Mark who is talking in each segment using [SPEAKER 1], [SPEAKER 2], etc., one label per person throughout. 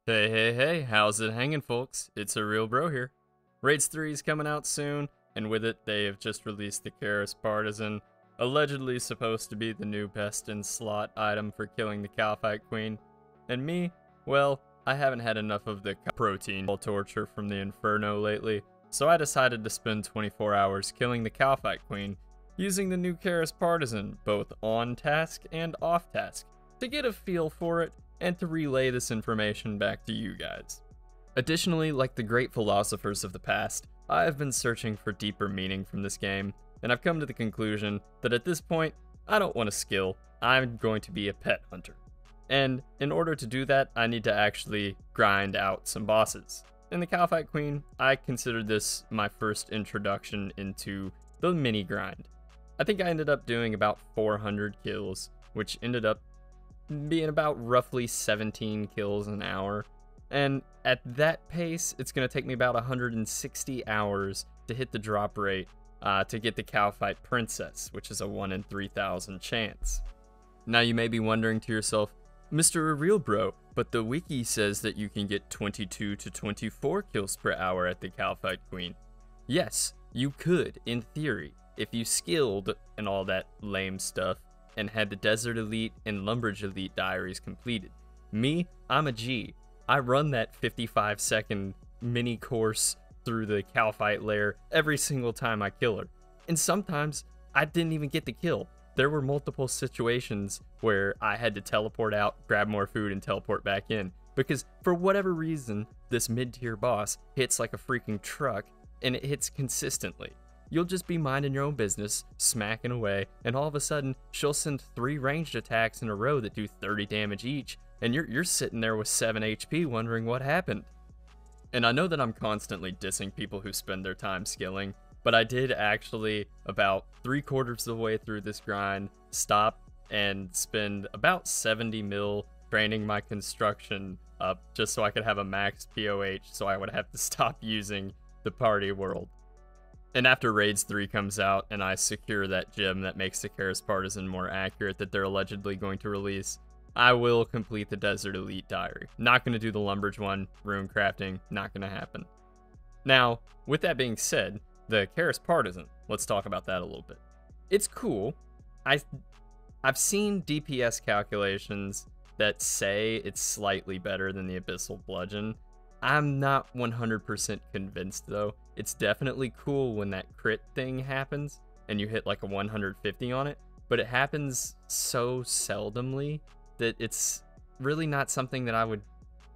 [SPEAKER 1] Hey, hey, hey, how's it hanging, folks? It's a real bro here. Raids 3 is coming out soon, and with it, they have just released the Karis Partisan, allegedly supposed to be the new best in slot item for killing the Kalphite Queen. And me, well, I haven't had enough of the protein torture from the Inferno lately, so I decided to spend 24 hours killing the Kalphite Queen using the new Karis Partisan, both on task and off task, to get a feel for it and to relay this information back to you guys. Additionally, like the great philosophers of the past, I have been searching for deeper meaning from this game, and I've come to the conclusion that at this point, I don't want a skill, I'm going to be a pet hunter. And in order to do that, I need to actually grind out some bosses. In the Kalphite Queen, I considered this my first introduction into the mini grind. I think I ended up doing about 400 kills, which ended up being about roughly 17 kills an hour. And at that pace, it's going to take me about 160 hours to hit the drop rate to get the Kalphite Princess, which is a 1 in 3,000 chance. Now you may be wondering to yourself, Mr. Real Bro, but the wiki says that you can get 22 to 24 kills per hour at the Kalphite Queen. Yes, you could, in theory, if you skilled and all that lame stuff, and had the Desert Elite and Lumbridge Elite diaries completed. Me, I'm a G. I run that 55-second mini course through the Kalphite lair every single time I kill her. And sometimes, I didn't even get the kill. There were multiple situations where I had to teleport out, grab more food, and teleport back in. Because for whatever reason, this mid-tier boss hits like a freaking truck, and it hits consistently. You'll just be minding your own business, smacking away, and all of a sudden, she'll send 3 ranged attacks in a row that do 30 damage each, and you're sitting there with 7 HP wondering what happened. And I know that I'm constantly dissing people who spend their time skilling, but I did actually, about 3/4 of the way through this grind, stop and spend about 70 mil training my construction up just so I could have a max POH, so I would have to stop using the party world. And after Raids 3 comes out and I secure that gem that makes the Karis Partisan more accurate that they're allegedly going to release, I will complete the Desert Elite Diary. Not going to do the Lumbridge one, rune crafting, not going to happen. Now, with that being said, the Karis Partisan, let's talk about that a little bit. It's cool. I've seen DPS calculations that say it's slightly better than the Abyssal Bludgeon. I'm not 100% convinced though. It's definitely cool when that crit thing happens and you hit like a 150 on it, but it happens so seldomly that it's really not something that I would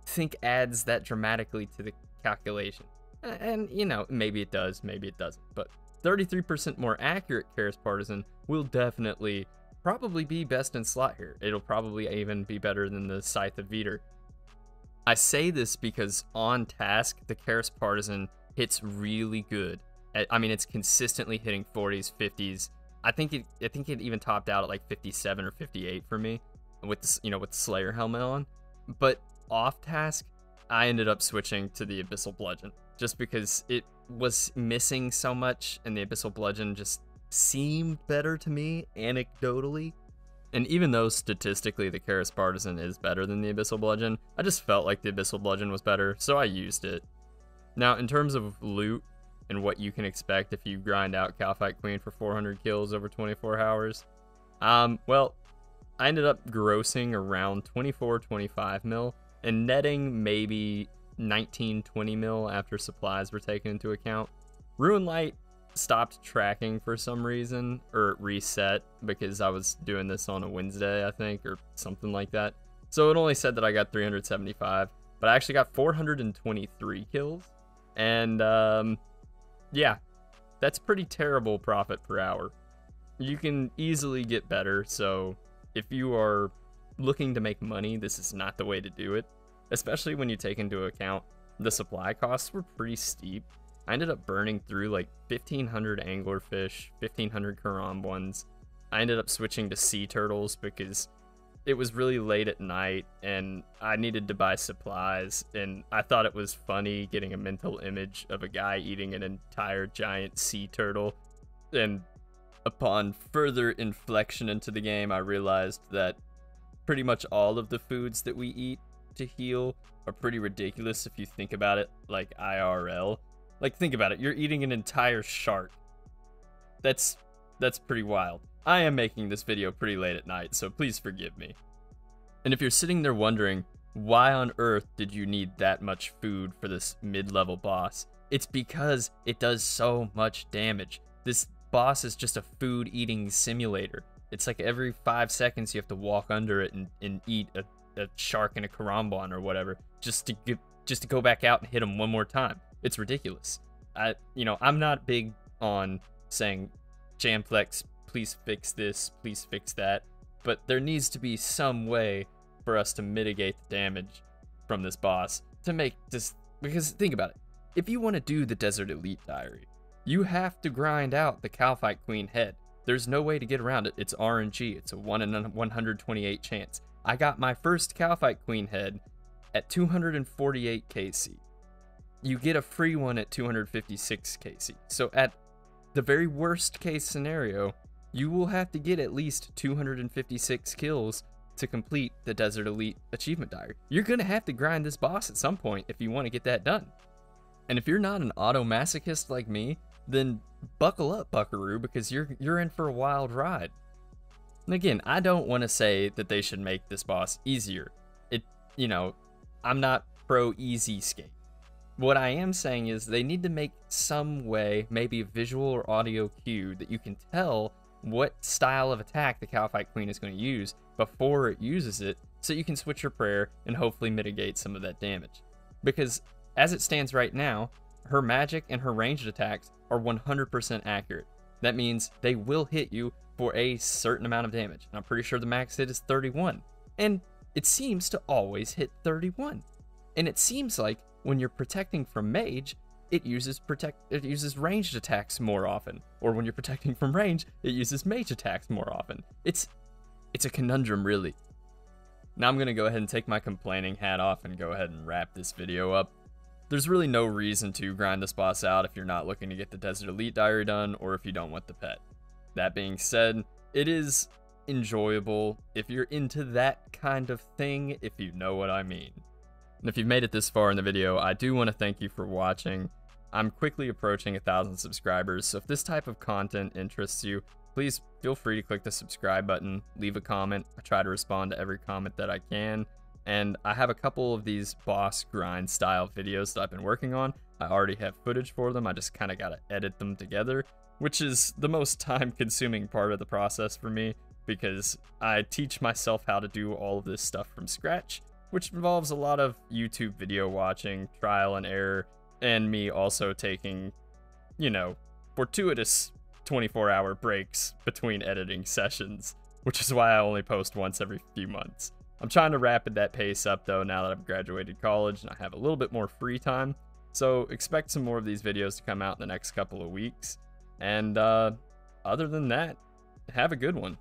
[SPEAKER 1] think adds that dramatically to the calculation. And you know, maybe it does, maybe it doesn't, but 33% more accurate Karis Partisan will definitely probably be best in slot here. It'll probably even be better than the Scythe of Veter. I say this because on task, the Karis Partisan hits really good. I mean, it's consistently hitting 40s, 50s. I think it even topped out at like 57 or 58 for me with the, with the Slayer helmet on. But off task, I ended up switching to the Abyssal Bludgeon just because it was missing so much, and the Abyssal Bludgeon just seemed better to me anecdotally. And even though statistically the Karis Partisan is better than the Abyssal Bludgeon, I just felt like the Abyssal Bludgeon was better, so I used it. Now, in terms of loot and what you can expect if you grind out Kalphite Queen for 400 kills over 24 hours, well, I ended up grossing around 24-25 mil and netting maybe 19-20 mil after supplies were taken into account. Ruin Light stopped tracking for some reason, or reset because I was doing this on a Wednesday, I think, or something like that. So it only said that I got 375, but I actually got 423 kills. And yeah, that's pretty terrible profit per hour. You can easily get better, so if you are looking to make money, this is not the way to do it, especially when you take into account the supply costs were pretty steep. I ended up burning through like 1,500 anglerfish, 1,500 Karam ones. I ended up switching to sea turtles because it was really late at night and I needed to buy supplies, and I thought it was funny getting a mental image of a guy eating an entire giant sea turtle. And upon further inflection into the game, I realized that pretty much all of the foods that we eat to heal are pretty ridiculous if you think about it like IRL. Like, think about it, you're eating an entire shark. That's pretty wild. I am making this video pretty late at night, so please forgive me. And if you're sitting there wondering, why on earth did you need that much food for this mid-level boss? It's because it does so much damage. This boss is just a food-eating simulator. It's like every 5 seconds you have to walk under it and eat a shark and a karambon or whatever, just to go back out and hit him one more time. It's ridiculous. I'm not big on saying, Jamflex, please fix this, please fix that, but there needs to be some way for us to mitigate the damage from this boss to make this, because think about it, if you want to do the Desert Elite Diary, you have to grind out the Kalphite Queen head. There's no way to get around it. It's RNG. It's a 1 in 128 chance. I got my first Kalphite Queen head at 248 KC. You get a free one at 256 KC. So at the very worst case scenario, you will have to get at least 256 kills to complete the Desert Elite Achievement Diary. You're going to have to grind this boss at some point if you want to get that done. And if you're not an auto-masochist like me, then buckle up, buckaroo, because you're in for a wild ride. And again, I don't want to say that they should make this boss easier. I'm not pro easy skate. What I am saying is they need to make some way, maybe a visual or audio cue, that you can tell what style of attack the Kalphite Queen is going to use before it uses it, so you can switch your prayer and hopefully mitigate some of that damage. Because as it stands right now, her magic and her ranged attacks are 100% accurate. That means they will hit you for a certain amount of damage. And I'm pretty sure the max hit is 31. And it seems to always hit 31. And it seems like when you're protecting from mage, it uses ranged attacks more often. Or when you're protecting from range, it uses mage attacks more often. It's a conundrum, really. Now I'm going to go ahead and take my complaining hat off and go ahead and wrap this video up. There's really no reason to grind this boss out if you're not looking to get the Desert Elite Diary done or if you don't want the pet. That being said, it is enjoyable if you're into that kind of thing, if you know what I mean. And if you've made it this far in the video, I do want to thank you for watching. I'm quickly approaching 1,000 subscribers, so if this type of content interests you, please feel free to click the subscribe button, leave a comment. I try to respond to every comment that I can. And I have a couple of these boss grind style videos that I've been working on. I already have footage for them. I just kind of got to edit them together, which is the most time consuming part of the process for me because I teach myself how to do all of this stuff from scratch, which involves a lot of YouTube video watching, trial and error, and me also taking, fortuitous 24-hour breaks between editing sessions, which is why I only post once every few months. I'm trying to rapid that pace up though now that I've graduated college and I have a little bit more free time. So expect some more of these videos to come out in the next couple of weeks. And other than that, have a good one.